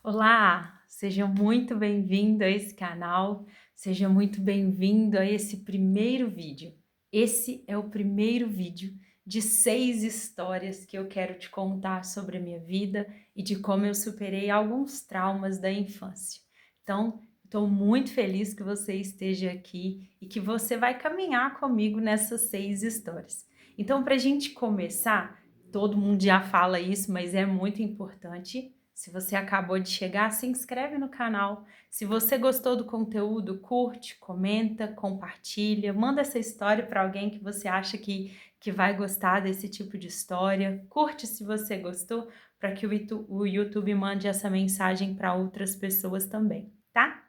Olá, seja muito bem-vindo a esse canal, seja muito bem-vindo a esse primeiro vídeo. Esse é o primeiro vídeo de 6 histórias que eu quero te contar sobre a minha vida e de como eu superei alguns traumas da infância. Então, estou muito feliz que você esteja aqui e que você vai caminhar comigo nessas 6 histórias. Então, para a gente começar, todo mundo já fala isso, mas é muito importante. Se você acabou de chegar, se inscreve no canal. Se você gostou do conteúdo, curte, comenta, compartilha, manda essa história para alguém que você acha que vai gostar desse tipo de história. Curte se você gostou, para que o YouTube mande essa mensagem para outras pessoas também, tá?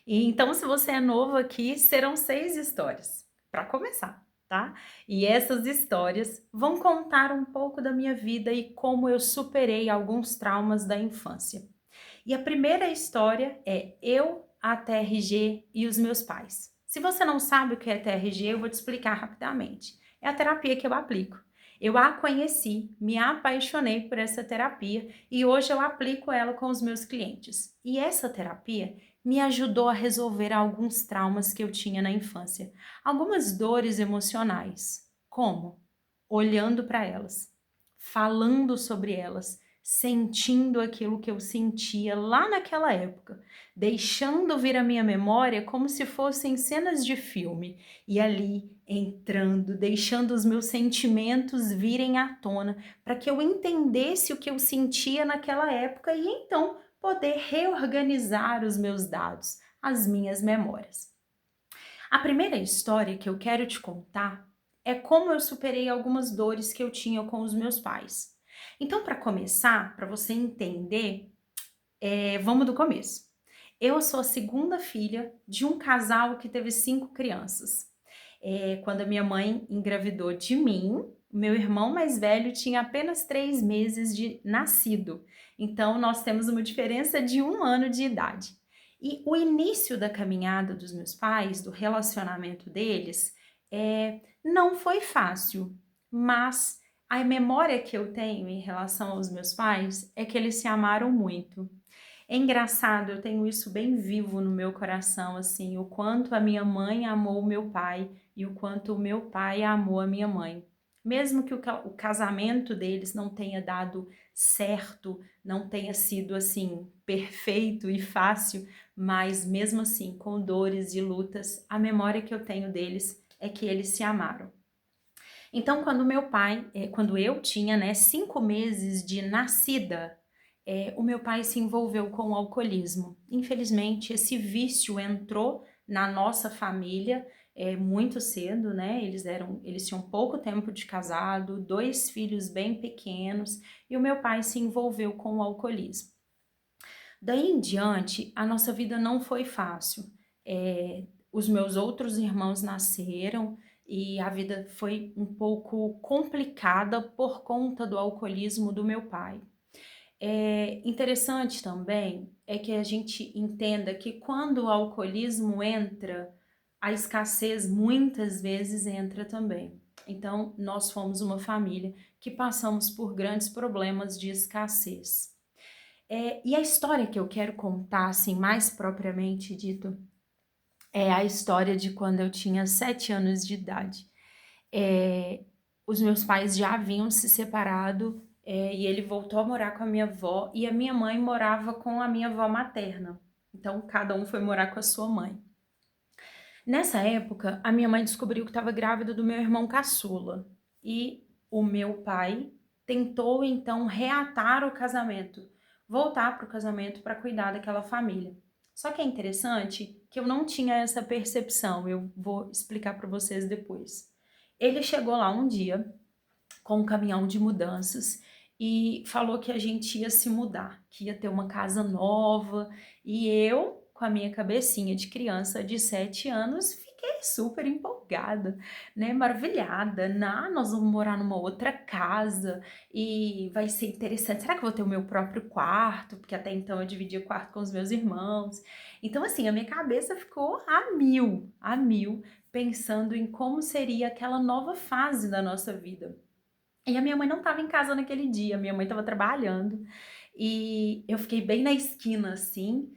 E então, se você é novo aqui, serão 6 histórias, para começar, tá? E essas histórias vão contar um pouco da minha vida e como eu superei alguns traumas da infância. E a primeira história é eu, a TRG e os meus pais. Se você não sabe o que é TRG, eu vou te explicar rapidamente. É a terapia que eu aplico. Eu a conheci, me apaixonei por essa terapia e hoje eu aplico ela com os meus clientes. E essa terapia me ajudou a resolver alguns traumas que eu tinha na infância, algumas dores emocionais. Como? Olhando para elas, falando sobre elas, sentindo aquilo que eu sentia lá naquela época, deixando vir a minha memória como se fossem cenas de filme, e ali entrando, deixando os meus sentimentos virem à tona, para que eu entendesse o que eu sentia naquela época e então poder reorganizar os meus dados, as minhas memórias. A primeira história que eu quero te contar é como eu superei algumas dores que eu tinha com os meus pais. Então, para começar, para você entender, vamos do começo. Eu sou a segunda filha de um casal que teve 5 crianças. Quando a minha mãe engravidou de mim, meu irmão mais velho tinha apenas 3 meses de nascido. Então, nós temos uma diferença de 1 ano de idade. E o início da caminhada dos meus pais, do relacionamento deles, não foi fácil, mas a memória que eu tenho em relação aos meus pais é que eles se amaram muito. É engraçado, eu tenho isso bem vivo no meu coração, assim, o quanto a minha mãe amou o meu pai e o quanto o meu pai amou a minha mãe. Mesmo que o casamento deles não tenha dado certo, não tenha sido assim perfeito e fácil, mas mesmo assim, com dores e lutas, a memória que eu tenho deles é que eles se amaram. Então, quando eu tinha, né, 5 meses de nascida, o meu pai se envolveu com o alcoolismo. Infelizmente, esse vício entrou na nossa família muito cedo, né? Eles tinham pouco tempo de casado, 2 filhos bem pequenos, e o meu pai se envolveu com o alcoolismo. Daí em diante, a nossa vida não foi fácil. Os meus outros irmãos nasceram e a vida foi um pouco complicada por conta do alcoolismo do meu pai. Interessante também é que a gente entenda que quando o alcoolismo entra, a escassez muitas vezes entra também. Então, nós fomos uma família que passamos por grandes problemas de escassez. E a história que eu quero contar, assim, mais propriamente dito, é a história de quando eu tinha 7 anos de idade. Os meus pais já haviam se separado, e ele voltou a morar com a minha avó e a minha mãe morava com a minha avó materna. Então, cada um foi morar com a sua mãe. Nessa época, a minha mãe descobriu que estava grávida do meu irmão caçula e o meu pai tentou então reatar o casamento, voltar para o casamento para cuidar daquela família. Só que é interessante que eu não tinha essa percepção, eu vou explicar para vocês depois. Ele chegou lá um dia com um caminhão de mudanças e falou que a gente ia se mudar, que ia ter uma casa nova, e eu, com a minha cabecinha de criança de 7 anos, fiquei super empolgada, né, maravilhada. Nós vamos morar numa outra casa e vai ser interessante. Será que eu vou ter o meu próprio quarto? Porque até então eu dividia o quarto com os meus irmãos. Então, assim, a minha cabeça ficou a mil, pensando em como seria aquela nova fase da nossa vida. E a minha mãe não estava em casa naquele dia, minha mãe estava trabalhando. e eu fiquei bem na esquina, assim,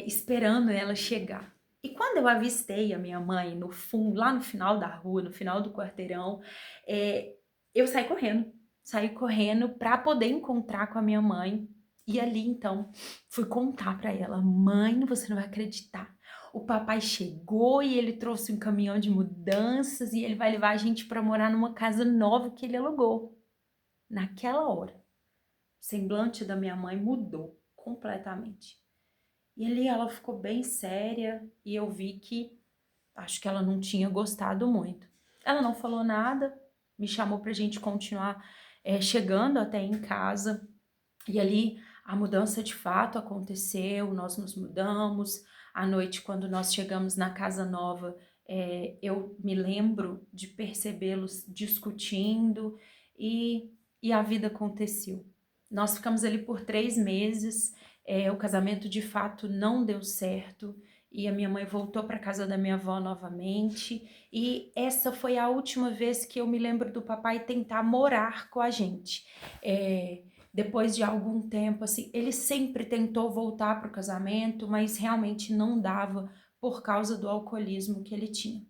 esperando ela chegar. E quando eu avistei a minha mãe no fundo, lá no final da rua, no final do quarteirão, eu saí correndo para poder encontrar com a minha mãe. E ali, então, fui contar para ela: mãe, você não vai acreditar. O papai chegou e ele trouxe um caminhão de mudanças e ele vai levar a gente para morar numa casa nova que ele alugou. Naquela hora, o semblante da minha mãe mudou completamente. E ali ela ficou bem séria e eu vi que acho que ela não tinha gostado muito. Ela não falou nada, me chamou pra gente continuar chegando até em casa. E ali a mudança de fato aconteceu, nós nos mudamos. À noite, quando nós chegamos na casa nova, eu me lembro de percebê-los discutindo e a vida aconteceu. Nós ficamos ali por 3 meses, o casamento de fato não deu certo e a minha mãe voltou para casa da minha avó novamente. E essa foi a última vez que eu me lembro do papai tentar morar com a gente. Depois de algum tempo, assim, ele sempre tentou voltar para o casamento, mas realmente não dava por causa do alcoolismo que ele tinha.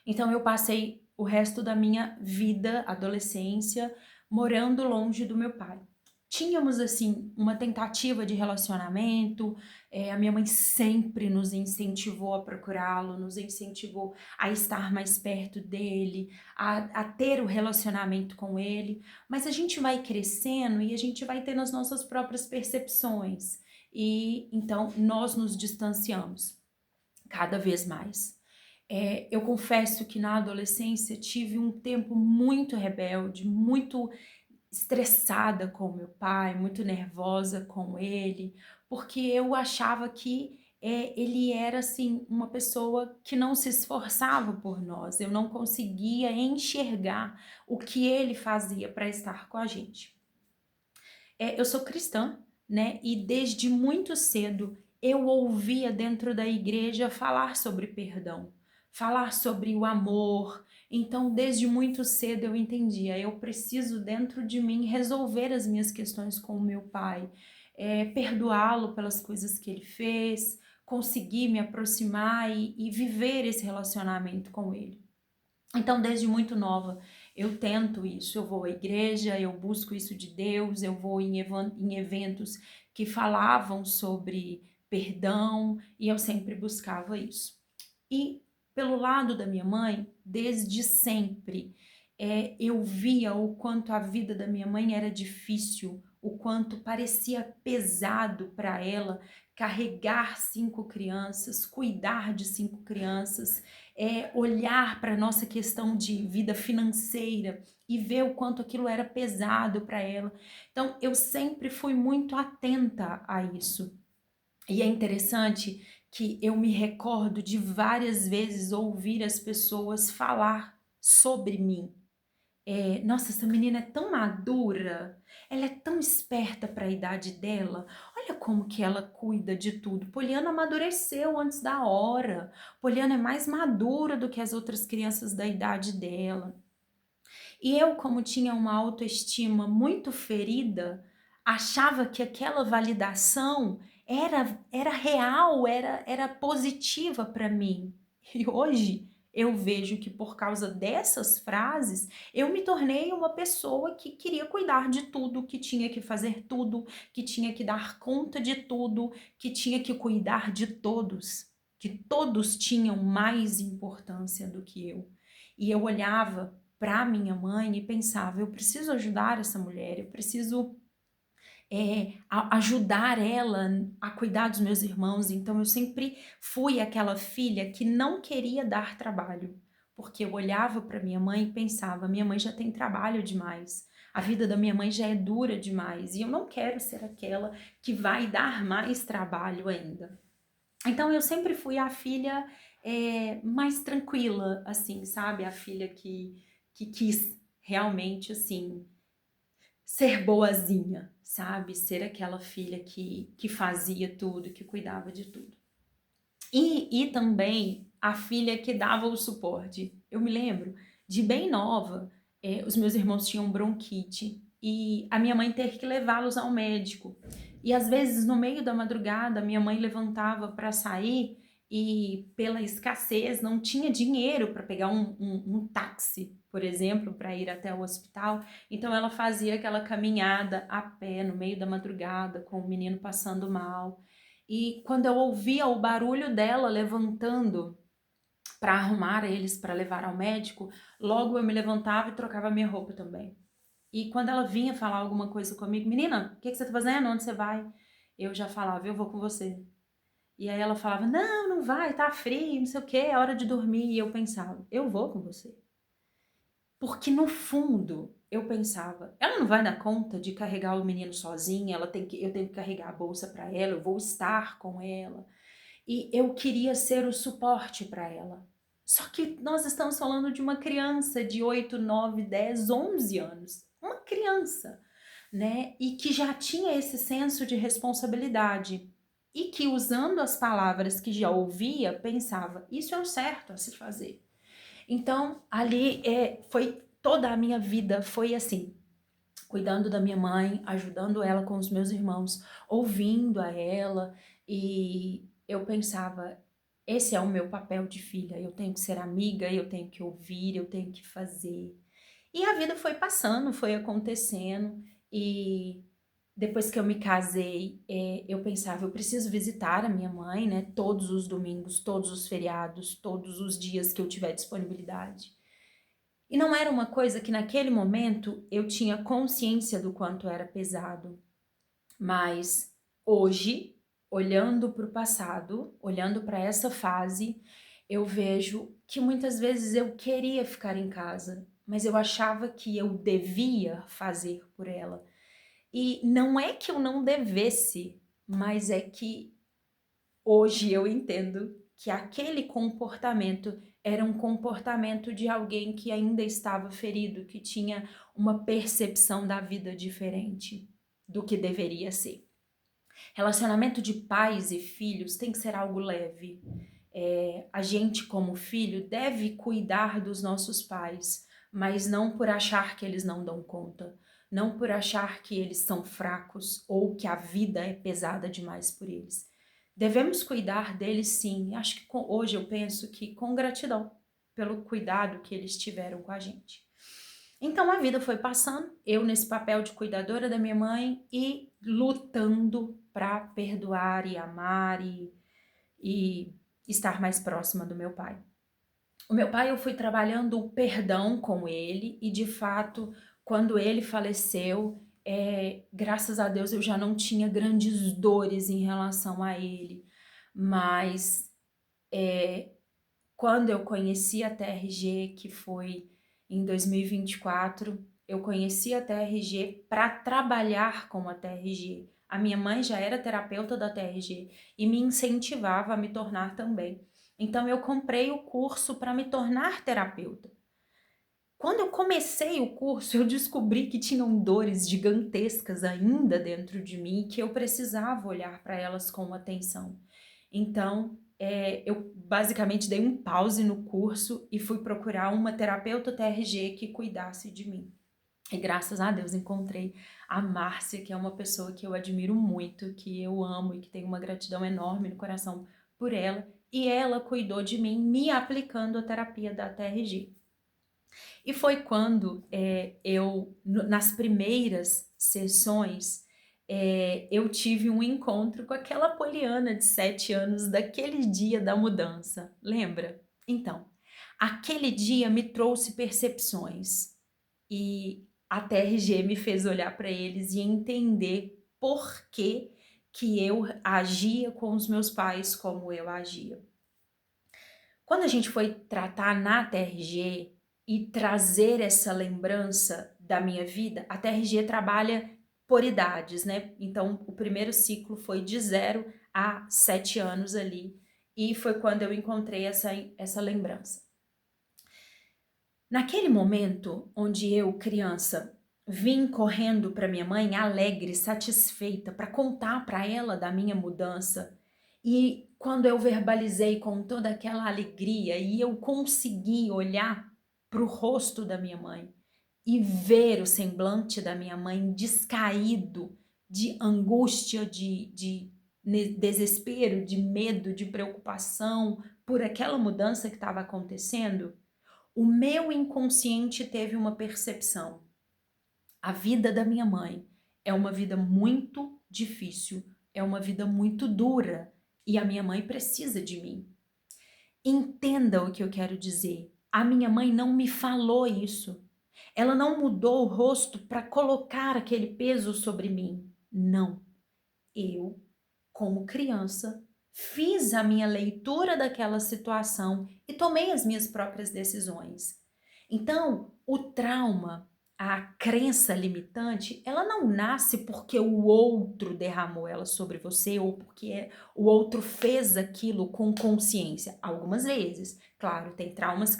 Então eu passei o resto da minha vida, adolescência, morando longe do meu pai. Tínhamos, assim, uma tentativa de relacionamento, a minha mãe sempre nos incentivou a procurá-lo, nos incentivou a estar mais perto dele, a ter o relacionamento com ele, mas a gente vai crescendo e a gente vai tendo as nossas próprias percepções, e então nós nos distanciamos cada vez mais. Eu confesso que na adolescência tive um tempo muito rebelde, muito estressada com meu pai, muito nervosa com ele, porque eu achava que ele era assim uma pessoa que não se esforçava por nós. Eu não conseguia enxergar o que ele fazia para estar com a gente. Eu sou cristã, né? E desde muito cedo eu ouvia dentro da igreja falar sobre perdão, falar sobre o amor. Então, desde muito cedo eu entendia, eu preciso dentro de mim resolver as minhas questões com o meu pai, perdoá-lo pelas coisas que ele fez, conseguir me aproximar e viver esse relacionamento com ele. Então, desde muito nova, eu tento isso. Eu vou à igreja, eu busco isso de Deus, eu vou em eventos que falavam sobre perdão e eu sempre buscava isso. E pelo lado da minha mãe, desde sempre, eu via o quanto a vida da minha mãe era difícil, o quanto parecia pesado para ela carregar 5 crianças, cuidar de 5 crianças, olhar para a nossa questão de vida financeira e ver o quanto aquilo era pesado para ela. Então, eu sempre fui muito atenta a isso. E é interessante que eu me recordo de várias vezes ouvir as pessoas falar sobre mim. Nossa, essa menina é tão madura, ela é tão esperta para a idade dela, olha como que ela cuida de tudo. Poliana amadureceu antes da hora, Poliana é mais madura do que as outras crianças da idade dela. E eu, como tinha uma autoestima muito ferida, achava que aquela validação era real, era positiva para mim. E hoje eu vejo que por causa dessas frases, eu me tornei uma pessoa que queria cuidar de tudo, que tinha que fazer tudo, que tinha que dar conta de tudo, que tinha que cuidar de todos, que todos tinham mais importância do que eu. E eu olhava para minha mãe e pensava, eu preciso ajudar essa mulher, eu preciso ajudar ela a cuidar dos meus irmãos. Então eu sempre fui aquela filha que não queria dar trabalho, porque eu olhava para minha mãe e pensava, minha mãe já tem trabalho demais, a vida da minha mãe já é dura demais e eu não quero ser aquela que vai dar mais trabalho ainda. Então eu sempre fui a filha mais tranquila, assim, sabe? A filha que quis realmente, assim, ser boazinha, sabe? Ser aquela filha que fazia tudo, que cuidava de tudo. E também a filha que dava o suporte. Eu me lembro de bem nova, os meus irmãos tinham bronquite e a minha mãe ter que levá-los ao médico. E às vezes, no meio da madrugada, minha mãe levantava para sair e, pela escassez, não tinha dinheiro para pegar um táxi, por exemplo, para ir até o hospital. Então, ela fazia aquela caminhada a pé no meio da madrugada, com o menino passando mal. E quando eu ouvia o barulho dela levantando para arrumar eles para levar ao médico, logo eu me levantava e trocava minha roupa também. E quando ela vinha falar alguma coisa comigo, menina, o que você tá fazendo? Onde você vai? Eu já falava, eu vou com você. E aí ela falava, não, não vai, tá frio, não sei o que, é hora de dormir. E eu pensava, eu vou com você. Porque no fundo, eu pensava, ela não vai dar conta de carregar o menino sozinha, eu tenho que carregar a bolsa para ela, eu vou estar com ela. E eu queria ser o suporte para ela. Só que nós estamos falando de uma criança de 8, 9, 10, 11 anos. Uma criança, né? E que já tinha esse senso de responsabilidade. E que, usando as palavras que já ouvia, pensava: isso é o certo a se fazer. Então, ali foi toda a minha vida, foi assim, cuidando da minha mãe, ajudando ela com os meus irmãos, ouvindo a ela, e eu pensava, esse é o meu papel de filha, eu tenho que ser amiga, eu tenho que ouvir, eu tenho que fazer. E a vida foi passando, foi acontecendo, e depois que eu me casei, eu pensava, eu preciso visitar a minha mãe, né, todos os domingos, todos os feriados, todos os dias que eu tiver disponibilidade. E não era uma coisa que naquele momento eu tinha consciência do quanto era pesado, mas hoje, olhando para o passado, olhando para essa fase, eu vejo que muitas vezes eu queria ficar em casa, mas eu achava que eu devia fazer por ela. E não é que eu não devesse, mas é que hoje eu entendo que aquele comportamento era um comportamento de alguém que ainda estava ferido, que tinha uma percepção da vida diferente do que deveria ser. Relacionamento de pais e filhos tem que ser algo leve. A gente, como filho, deve cuidar dos nossos pais, mas não por achar que eles não dão conta, não por achar que eles são fracos ou que a vida é pesada demais por eles. Devemos cuidar deles sim. Acho que hoje eu penso que com gratidão pelo cuidado que eles tiveram com a gente. Então a vida foi passando, eu nesse papel de cuidadora da minha mãe e lutando para perdoar e amar e estar mais próxima do meu pai. O meu pai, eu fui trabalhando o perdão com ele e, de fato, quando ele faleceu, graças a Deus eu já não tinha grandes dores em relação a ele, mas quando eu conheci a TRG, que foi em 2024, eu conheci a TRG para trabalhar com a TRG. A minha mãe já era terapeuta da TRG e me incentivava a me tornar também. Então eu comprei o curso para me tornar terapeuta. Quando eu comecei o curso, eu descobri que tinham dores gigantescas ainda dentro de mim e que eu precisava olhar para elas com atenção. Então, eu basicamente dei um pause no curso e fui procurar uma terapeuta TRG que cuidasse de mim. E graças a Deus encontrei a Márcia, que é uma pessoa que eu admiro muito, que eu amo e que tenho uma gratidão enorme no coração por ela. E ela cuidou de mim me aplicando a terapia da TRG. E foi quando nas primeiras sessões, eu tive um encontro com aquela Poliana de 7 anos daquele dia da mudança, lembra? Então, aquele dia me trouxe percepções e a TRG me fez olhar para eles e entender por que eu agia com os meus pais como eu agia. Quando a gente foi tratar na TRG e trazer essa lembrança da minha vida, a TRG trabalha por idades, né? Então, o primeiro ciclo foi de 0 a 7 anos ali, e foi quando eu encontrei essa lembrança. Naquele momento onde eu, criança, vim correndo para minha mãe, alegre, satisfeita, para contar para ela da minha mudança, e quando eu verbalizei com toda aquela alegria e eu consegui olhar para o rosto da minha mãe e ver o semblante da minha mãe descaído de angústia, de desespero, de medo, de preocupação por aquela mudança que estava acontecendo, o meu inconsciente teve uma percepção. A vida da minha mãe é uma vida muito difícil, é uma vida muito dura e a minha mãe precisa de mim. Entenda o que eu quero dizer. A minha mãe não me falou isso. Ela não mudou o rosto para colocar aquele peso sobre mim. Não. Eu, como criança, fiz a minha leitura daquela situação e tomei as minhas próprias decisões. Então, o trauma, a crença limitante, ela não nasce porque o outro derramou ela sobre você ou porque o outro fez aquilo com consciência. Algumas vezes, claro, tem traumas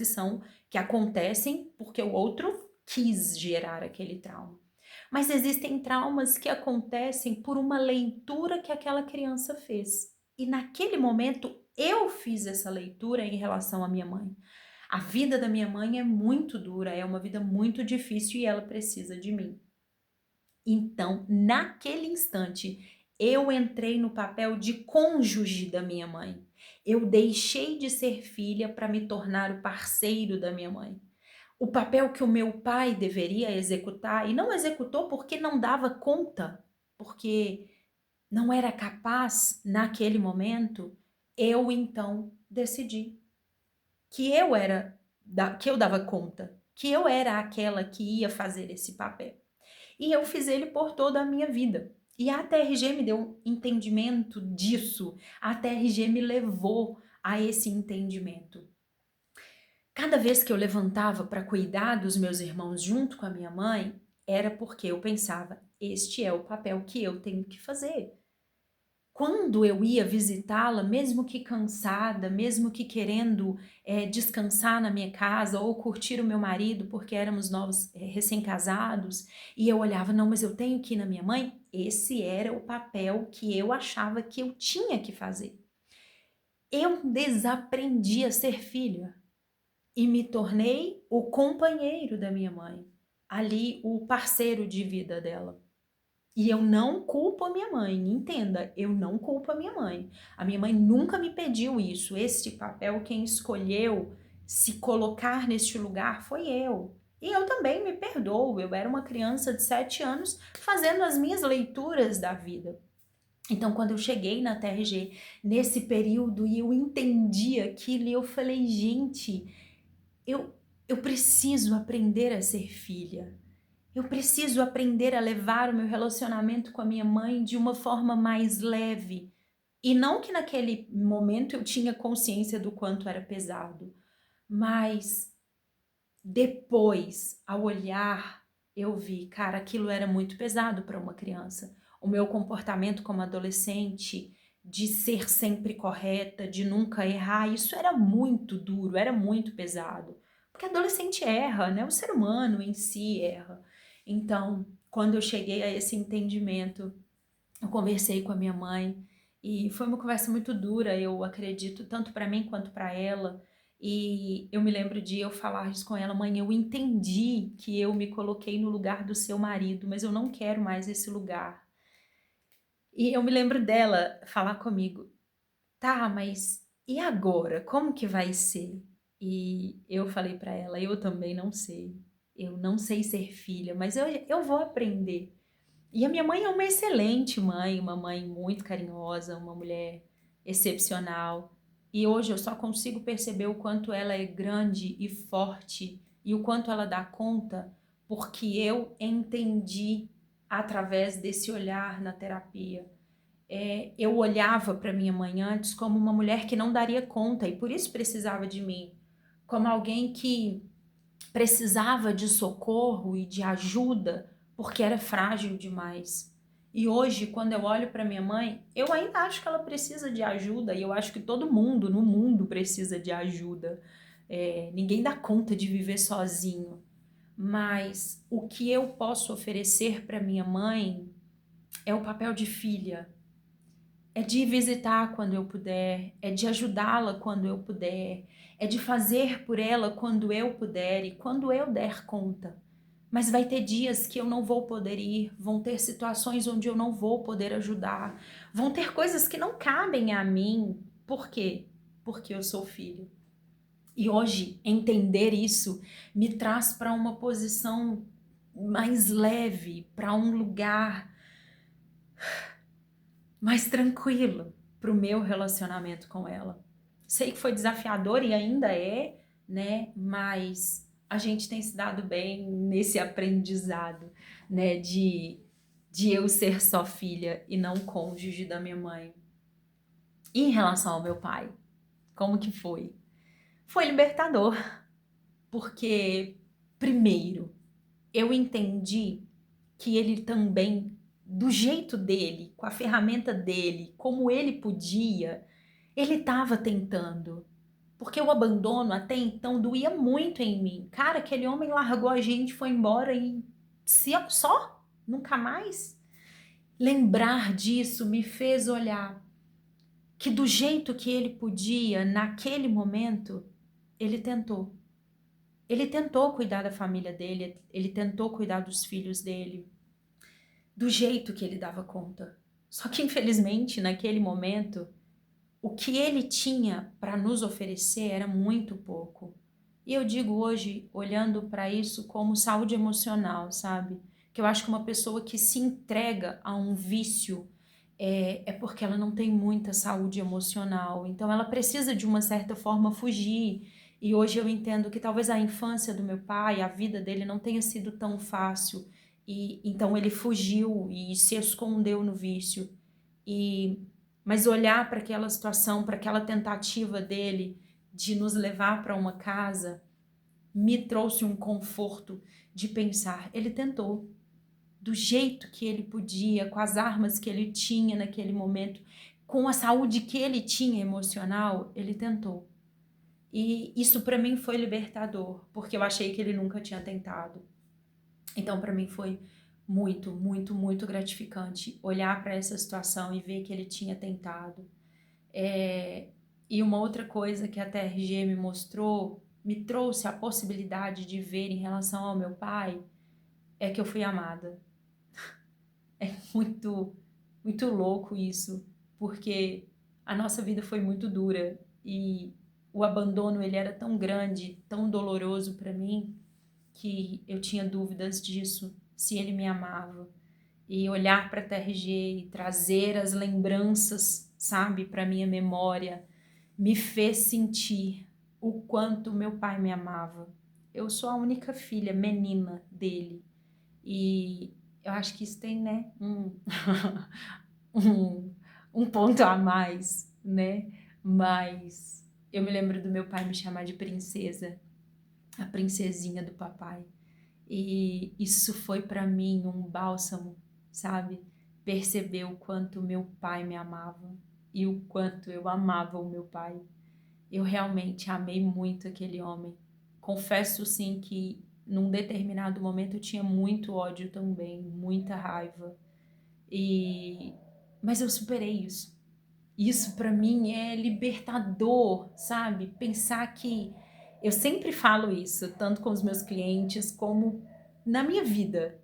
que acontecem porque o outro quis gerar aquele trauma. Mas existem traumas que acontecem por uma leitura que aquela criança fez. E naquele momento eu fiz essa leitura em relação à minha mãe. A vida da minha mãe é muito dura, é uma vida muito difícil e ela precisa de mim. Então, naquele instante, eu entrei no papel de cônjuge da minha mãe. Eu deixei de ser filha para me tornar o parceiro da minha mãe. O papel que o meu pai deveria executar e não executou porque não dava conta, porque não era capaz naquele momento, eu então decidi que eu dava conta, que eu era aquela que ia fazer esse papel. E eu fiz ele por toda a minha vida. E a TRG me deu um entendimento disso. A TRG me levou a esse entendimento. Cada vez que eu levantava para cuidar dos meus irmãos junto com a minha mãe, era porque eu pensava, este é o papel que eu tenho que fazer. Quando eu ia visitá-la, mesmo que cansada, mesmo que querendo descansar na minha casa ou curtir o meu marido, porque éramos novos, recém-casados, e eu olhava, não, mas eu tenho que ir na minha mãe, esse era o papel que eu achava que eu tinha que fazer. Eu desaprendi a ser filha e me tornei o companheiro da minha mãe, ali o parceiro de vida dela. E eu não culpo a minha mãe, entenda, eu não culpo a minha mãe. A minha mãe nunca me pediu isso, esse papel, quem escolheu se colocar neste lugar foi eu. E eu também me perdoo, eu era uma criança de 7 anos fazendo as minhas leituras da vida. Então, quando eu cheguei na TRG, nesse período, e eu entendi aquilo, e eu falei, gente, eu preciso aprender a ser filha. Eu preciso aprender a levar o meu relacionamento com a minha mãe de uma forma mais leve. E não que naquele momento eu tinha consciência do quanto era pesado, mas depois, ao olhar, eu vi, cara, aquilo era muito pesado para uma criança. O meu comportamento como adolescente, de ser sempre correta, de nunca errar, isso era muito duro, era muito pesado. Porque adolescente erra, né? O ser humano em si erra. Então, quando eu cheguei a esse entendimento, eu conversei com a minha mãe e foi uma conversa muito dura, eu acredito, tanto para mim quanto para ela. E eu me lembro de eu falar isso com ela, mãe, eu entendi que eu me coloquei no lugar do seu marido, mas eu não quero mais esse lugar. E eu me lembro dela falar comigo, tá, mas e agora? Como que vai ser? E eu falei para ela, eu também não sei. Eu não sei ser filha, mas eu vou aprender. E a minha mãe é uma excelente mãe, uma mãe muito carinhosa, uma mulher excepcional. E hoje eu só consigo perceber o quanto ela é grande e forte e o quanto ela dá conta, porque eu entendi através desse olhar na terapia. Eu olhava para minha mãe antes como uma mulher que não daria conta e por isso precisava de mim, como alguém que precisava de socorro e de ajuda porque era frágil demais. E hoje, quando eu olho para minha mãe, eu ainda acho que ela precisa de ajuda e eu acho que todo mundo no mundo precisa de ajuda. Ninguém dá conta de viver sozinho. Mas o que eu posso oferecer para minha mãe é o papel de filha. É de visitar quando eu puder, é de ajudá-la quando eu puder, é de fazer por ela quando eu puder e quando eu der conta. Mas vai ter dias que eu não vou poder ir, vão ter situações onde eu não vou poder ajudar, vão ter coisas que não cabem a mim. Por quê? Porque eu sou filho. E hoje, entender isso me traz para uma posição mais leve, para um lugar mais tranquilo para o meu relacionamento com ela. Sei que foi desafiador e ainda é, né? Mas a gente tem se dado bem nesse aprendizado, né? De eu ser só filha e não cônjuge da minha mãe. E em relação ao meu pai, como que foi? Foi libertador, porque, primeiro, eu entendi que ele também, do jeito dele, com a ferramenta dele, como ele podia, ele estava tentando. Porque o abandono até então doía muito em mim. Cara, aquele homem largou a gente, foi embora e só, nunca mais. Lembrar disso me fez olhar que do jeito que ele podia, naquele momento, ele tentou. Ele tentou cuidar da família dele, ele tentou cuidar dos filhos dele, do jeito que ele dava conta. Só que, infelizmente, naquele momento, o que ele tinha para nos oferecer era muito pouco. E eu digo hoje, olhando para isso como saúde emocional, sabe? Que eu acho que uma pessoa que se entrega a um vício é porque ela não tem muita saúde emocional. Então ela precisa de uma certa forma fugir. E hoje eu entendo que talvez a infância do meu pai, a vida dele não tenha sido tão fácil. E então ele fugiu e se escondeu no vício. Mas olhar para aquela situação, para aquela tentativa dele de nos levar para uma casa, me trouxe um conforto de pensar, ele tentou, do jeito que ele podia, com as armas que ele tinha naquele momento, com a saúde que ele tinha emocional, ele tentou. E isso para mim foi libertador, porque eu achei que ele nunca tinha tentado. Então para mim foi muito, muito, muito gratificante olhar para essa situação e ver que ele tinha tentado. E uma outra coisa que a TRG me mostrou, me trouxe a possibilidade de ver em relação ao meu pai, é que eu fui amada. É muito, muito louco isso, porque a nossa vida foi muito dura e o abandono ele era tão grande, tão doloroso para mim, que eu tinha dúvidas disso, se ele me amava. E olhar para a TRG e trazer as lembranças, sabe, para minha memória, me fez sentir o quanto meu pai me amava. Eu sou a única filha menina dele e eu acho que isso tem, né, um, um ponto a mais, né? Mas eu me lembro do meu pai me chamar de princesa, a princesinha do papai. E isso foi para mim um bálsamo, sabe? Perceber o quanto meu pai me amava e o quanto eu amava o meu pai. Eu realmente amei muito aquele homem. Confesso sim que num determinado momento eu tinha muito ódio também, muita raiva. Mas eu superei isso. Isso para mim é libertador, sabe? Pensar que eu sempre falo isso, tanto com os meus clientes como na minha vida.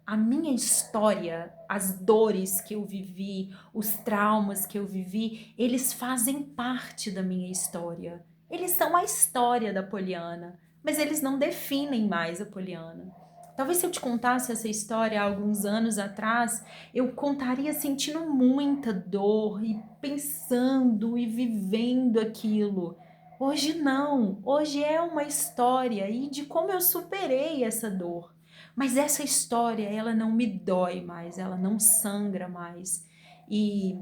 A minha história, as dores que eu vivi, os traumas que eu vivi, eles fazem parte da minha história. Eles são a história da Poliana, mas eles não definem mais a Poliana. Talvez se eu te contasse essa história há alguns anos atrás, eu contaria sentindo muita dor e pensando e vivendo aquilo. Hoje não, hoje é uma história e de como eu superei essa dor. Mas essa história, ela não me dói mais, ela não sangra mais. E,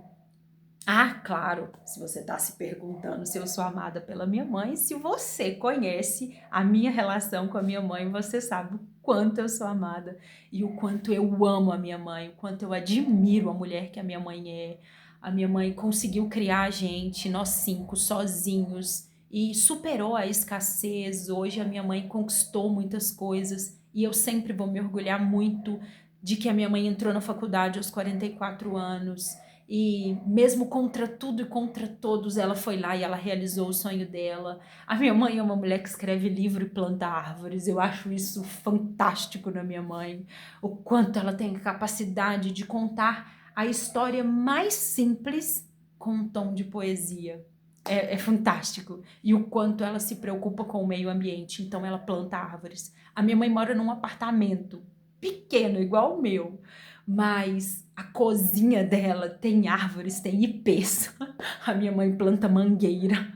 claro, se você está se perguntando se eu sou amada pela minha mãe, se você conhece a minha relação com a minha mãe, você sabe o quanto eu sou amada e o quanto eu amo a minha mãe, o quanto eu admiro a mulher que a minha mãe é. A minha mãe conseguiu criar a gente, nós 5, sozinhos, e superou a escassez. Hoje a minha mãe conquistou muitas coisas e eu sempre vou me orgulhar muito de que a minha mãe entrou na faculdade aos 44 anos e mesmo contra tudo e contra todos, ela foi lá e ela realizou o sonho dela. A minha mãe é uma mulher que escreve livro e planta árvores, eu acho isso fantástico na minha mãe, o quanto ela tem a capacidade de contar a história mais simples com um tom de poesia. É fantástico. E o quanto ela se preocupa com o meio ambiente, então ela planta árvores. A minha mãe mora num apartamento pequeno, igual o meu, mas a cozinha dela tem árvores, tem ipês. A minha mãe planta mangueira.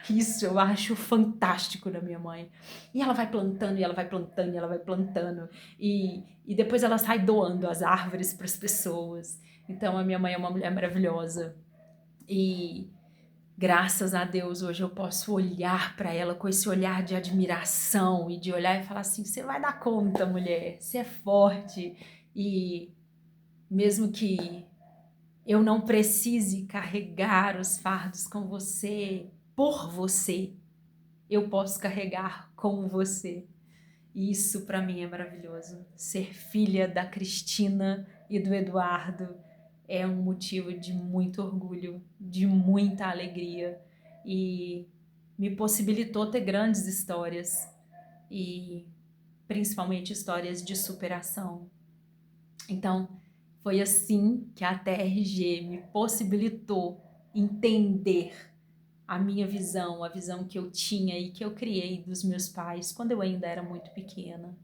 Isso eu acho fantástico na minha mãe. E ela vai plantando, e ela vai plantando, e ela vai plantando. E depois ela sai doando as árvores para as pessoas. Então a minha mãe é uma mulher maravilhosa. E graças a Deus hoje eu posso olhar para ela com esse olhar de admiração e de olhar e falar assim, você vai dar conta, mulher, você é forte. E mesmo que eu não precise carregar os fardos com você, por você, eu posso carregar com você. E isso para mim é maravilhoso. Ser filha da Cristina e do Eduardo é um motivo de muito orgulho, de muita alegria e me possibilitou ter grandes histórias e principalmente histórias de superação. Então, foi assim que a TRG me possibilitou entender a minha visão, a visão que eu tinha e que eu criei dos meus pais quando eu ainda era muito pequena.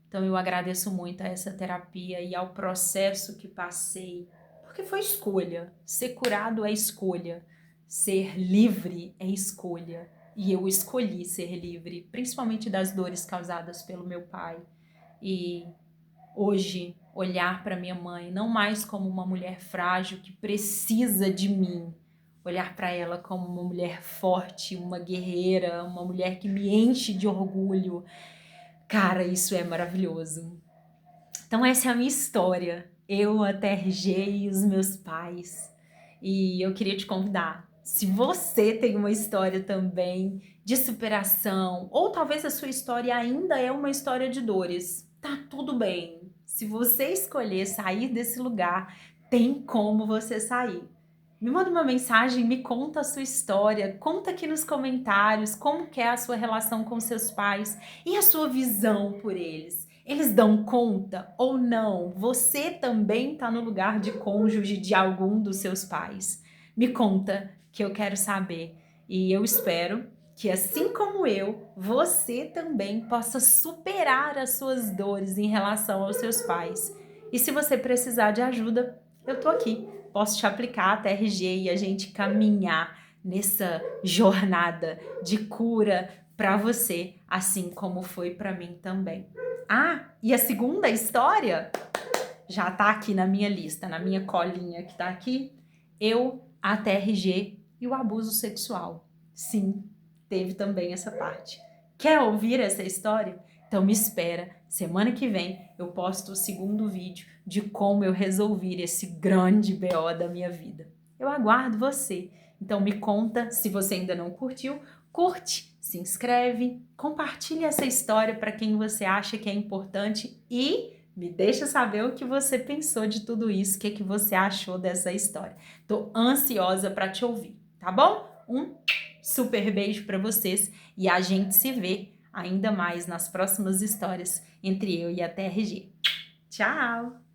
Então eu agradeço muito a essa terapia e ao processo que passei, porque foi escolha. Ser curado é escolha, ser livre é escolha. E eu escolhi ser livre, principalmente das dores causadas pelo meu pai. E hoje, olhar para minha mãe não mais como uma mulher frágil que precisa de mim, olhar para ela como uma mulher forte, uma guerreira, uma mulher que me enche de orgulho. Cara, isso é maravilhoso. Então essa é a minha história, eu, a TRG e os meus pais. E eu queria te convidar, se você tem uma história também de superação, ou talvez a sua história ainda é uma história de dores, tá tudo bem. Se você escolher sair desse lugar, tem como você sair. Me manda uma mensagem, me conta a sua história, conta aqui nos comentários como que é a sua relação com seus pais e a sua visão por eles. Eles dão conta ou não? Você também está no lugar de cônjuge de algum dos seus pais? Me conta, que eu quero saber. E eu espero que, assim como eu, você também possa superar as suas dores em relação aos seus pais. E se você precisar de ajuda, eu tô aqui. Posso te aplicar a TRG e a gente caminhar nessa jornada de cura para você, assim como foi para mim também. Ah, e a segunda história já tá aqui na minha lista, na minha colinha que tá aqui. Eu, a TRG e o abuso sexual. Sim, teve também essa parte. Quer ouvir essa história? Então me espera. Semana que vem eu posto o segundo vídeo de como eu resolvi esse grande BO da minha vida. Eu aguardo você. Então me conta, se você ainda não curtiu, curte, se inscreve, compartilha essa história para quem você acha que é importante e me deixa saber o que você pensou de tudo isso, o que você achou dessa história. Tô ansiosa para te ouvir, tá bom? Um super beijo para vocês e a gente se vê ainda mais nas próximas histórias entre eu e a TRG. Tchau!